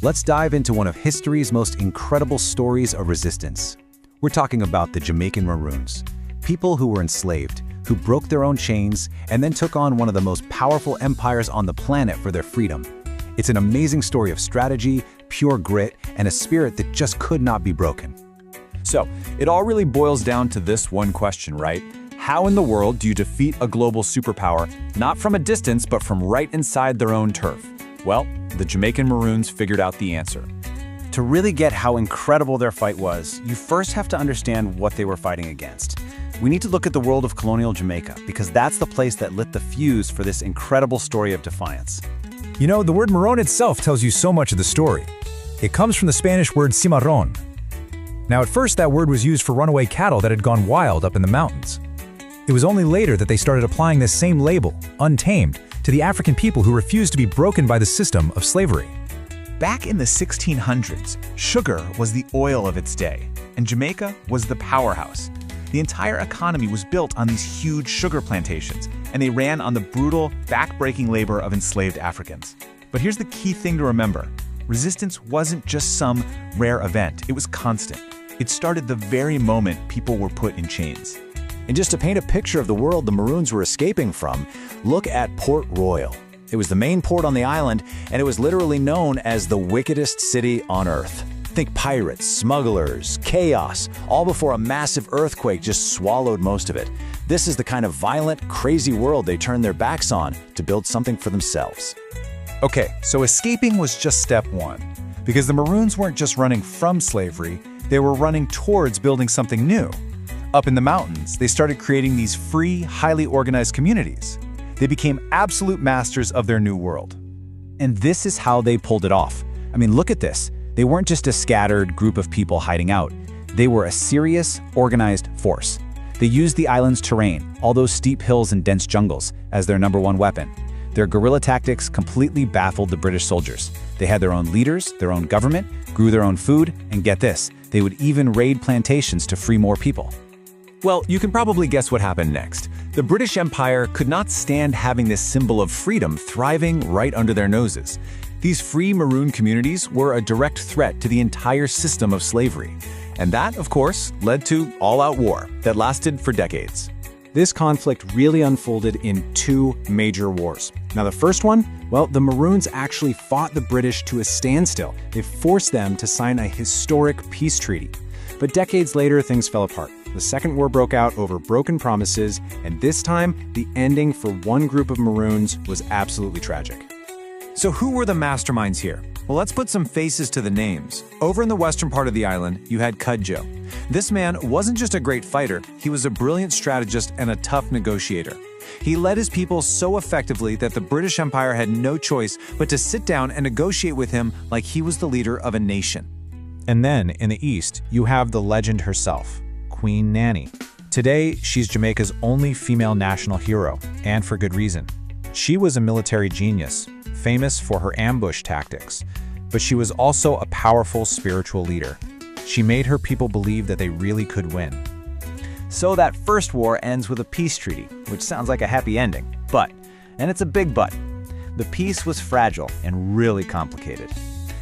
Let's dive into one of history's most incredible stories of resistance. We're talking about the Jamaican Maroons, people who were enslaved, who broke their own chains, and then took on one of the most powerful empires on the planet for their freedom. It's an amazing story of strategy, pure grit, and a spirit that just could not be broken. So, it all really boils down to this one question, right? How in the world do you defeat a global superpower, not from a distance, but from right inside their own turf? Well, the Jamaican Maroons figured out the answer. To really get how incredible their fight was, you first have to understand what they were fighting against. We need to look at the world of colonial Jamaica, because that's the place that lit the fuse for this incredible story of defiance. You know, the word Maroon itself tells you so much of the story. It comes from the Spanish word cimarrón. Now, at first, that word was used for runaway cattle that had gone wild up in the mountains. It was only later that they started applying this same label, untamed, to the African people who refused to be broken by the system of slavery. Back in the 1600s, sugar was the oil of its day, and Jamaica was the powerhouse. The entire economy was built on these huge sugar plantations, and they ran on the brutal, back-breaking labor of enslaved Africans. But here's the key thing to remember. Resistance wasn't just some rare event, it was constant. It started the very moment people were put in chains. And just to paint a picture of the world the Maroons were escaping from, look at Port Royal. It was the main port on the island, and it was literally known as the wickedest city on earth. Think pirates, smugglers, chaos, all before a massive earthquake just swallowed most of it. This is the kind of violent, crazy world they turned their backs on to build something for themselves. Okay, so escaping was just step one, because the Maroons weren't just running from slavery, they were running towards building something new. Up in the mountains, they started creating these free, highly organized communities. They became absolute masters of their new world. And this is how they pulled it off. I mean, look at this. They weren't just a scattered group of people hiding out. They were a serious, organized force. They used the island's terrain, all those steep hills and dense jungles, as their number one weapon. Their guerrilla tactics completely baffled the British soldiers. They had their own leaders, their own government, grew their own food, and get this, they would even raid plantations to free more people. Well, you can probably guess what happened next. The British Empire could not stand having this symbol of freedom thriving right under their noses. These free Maroon communities were a direct threat to the entire system of slavery. And that, of course, led to all-out war that lasted for decades. This conflict really unfolded in two major wars. Now, the first one, well, the Maroons actually fought the British to a standstill. They forced them to sign a historic peace treaty. But decades later, things fell apart. The Second War broke out over broken promises, and this time, the ending for one group of Maroons was absolutely tragic. So who were the masterminds here? Well, let's put some faces to the names. Over in the western part of the island, you had Cudjoe. This man wasn't just a great fighter, he was a brilliant strategist and a tough negotiator. He led his people so effectively that the British Empire had no choice but to sit down and negotiate with him like he was the leader of a nation. And then, in the east, you have the legend herself, Queen Nanny. Today, she's Jamaica's only female national hero, and for good reason. She was a military genius, famous for her ambush tactics, but she was also a powerful spiritual leader. She made her people believe that they really could win. So that first war ends with a peace treaty, which sounds like a happy ending. But, and it's a big but, the peace was fragile and really complicated.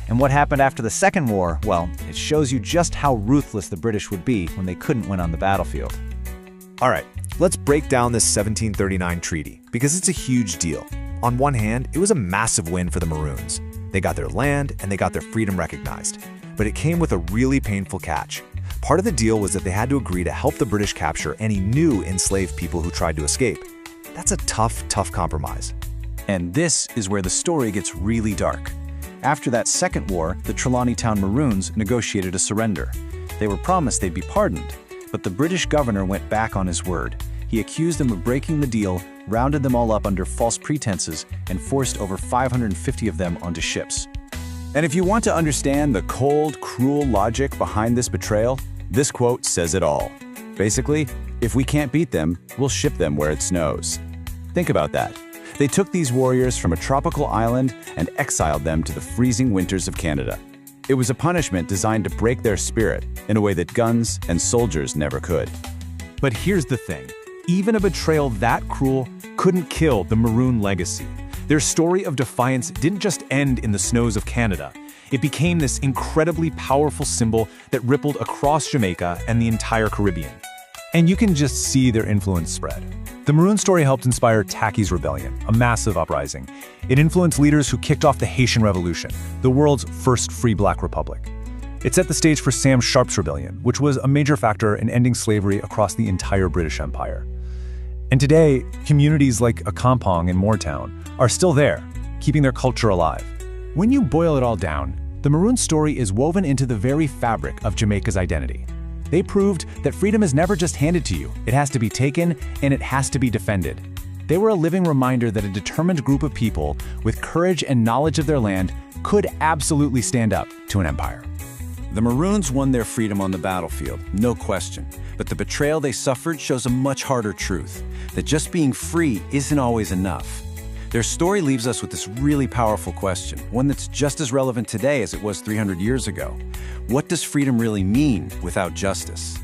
And what happened after the Second War, well, it shows you just how ruthless the British would be when they couldn't win on the battlefield. All right, let's break down this 1739 treaty, because it's a huge deal. On one hand, it was a massive win for the Maroons. They got their land and they got their freedom recognized. But it came with a really painful catch. Part of the deal was that they had to agree to help the British capture any new enslaved people who tried to escape. That's a tough compromise. And this is where the story gets really dark. After that Second War, the Trelawney Town Maroons negotiated a surrender. They were promised they'd be pardoned, but the British governor went back on his word. He accused them of breaking the deal, rounded them all up under false pretenses, and forced over 550 of them onto ships. And if you want to understand the cold, cruel logic behind this betrayal, this quote says it all. Basically, if we can't beat them, we'll ship them where it snows. Think about that. They took these warriors from a tropical island and exiled them to the freezing winters of Canada. It was a punishment designed to break their spirit in a way that guns and soldiers never could. But here's the thing. Even a betrayal that cruel couldn't kill the Maroon legacy. Their story of defiance didn't just end in the snows of Canada. It became this incredibly powerful symbol that rippled across Jamaica and the entire Caribbean. And you can just see their influence spread. The Maroon story helped inspire Tacky's Rebellion, a massive uprising. It influenced leaders who kicked off the Haitian Revolution, the world's first free black republic. It set the stage for Sam Sharpe's Rebellion, which was a major factor in ending slavery across the entire British Empire. And today, communities like Akampong and Moortown are still there, keeping their culture alive. When you boil it all down, the Maroon story is woven into the very fabric of Jamaica's identity. They proved that freedom is never just handed to you. It has to be taken, and it has to be defended. They were a living reminder that a determined group of people with courage and knowledge of their land could absolutely stand up to an empire. The Maroons won their freedom on the battlefield, no question. But the betrayal they suffered shows a much harder truth, that just being free isn't always enough. Their story leaves us with this really powerful question, one that's just as relevant today as it was 300 years ago. What does freedom really mean without justice?